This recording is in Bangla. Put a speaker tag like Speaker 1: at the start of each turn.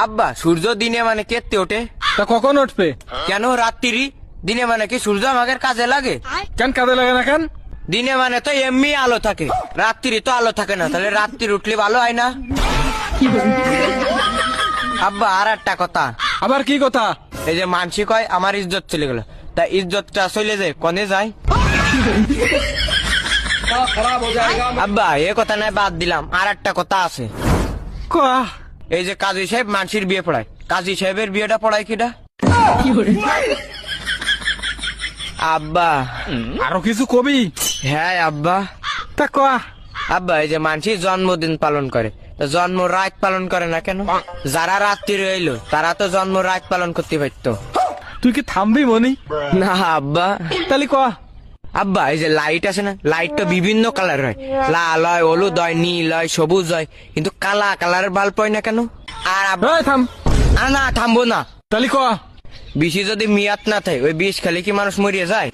Speaker 1: আব্বা সূর্য দিনে মানে কেতে ওঠে?
Speaker 2: তা কখন উঠবে?
Speaker 1: কেন রাত্রি? দিনে মানে কি সূর্য আমাদের কাজে লাগে?
Speaker 2: কেন কাজে লাগে না কেন?
Speaker 1: দিনে মানে তো এমনি আলো থাকে, রাত্রি তো আলো থাকে না, তাহলে রাত্রি উঠলে ভালো হয় না? আব্বা আর একটা কথা,
Speaker 2: আবার কি কথা?
Speaker 1: এই যে মানসি কয় আমার ইজ্জত চলে গেল, তা ইজ্জতটা চলে যায় কনে যায়? আব্বা এ কথা নাই, বাদ দিলাম, আর একটা কথা আছে।
Speaker 2: কয়া
Speaker 1: এই যে কাজী সাহেব মানসির বিয়ে পড়ায়, কাজী সাহেবের বিয়েটা পড়ায় কিটা? আব্বা
Speaker 2: আরো কিছু কবি?
Speaker 1: হ্যাঁ আব্বা।
Speaker 2: তা কয়া।
Speaker 1: আব্বা এই যে মানসি জন্মদিন পালন করে, তো জন্ম রাত পালন করে না কেন? যারা রাত্রি রইলো তারা তো জন্ম রাত পালন করতে পারতো।
Speaker 2: তুই কি থামবি মনি?
Speaker 1: না আব্বা।
Speaker 2: তাহলে কয়া।
Speaker 1: আব্বা এই যে লাইট আছে না, লাইট তো বিভিন্ন কালার হয়, লাল হয়, হলুদ হয়, নীল হয়, সবুজ হয়, কিন্তু কালা কালারের বাল্ব হয় না কেন? আর আব্বা
Speaker 2: এই থাম।
Speaker 1: না থামবো না।
Speaker 2: তাহলে কয়া।
Speaker 1: বিষি যদি মিয়াত না থাকে, ওই বিষ খেলে কি মানুষ মরিয়ে যায়?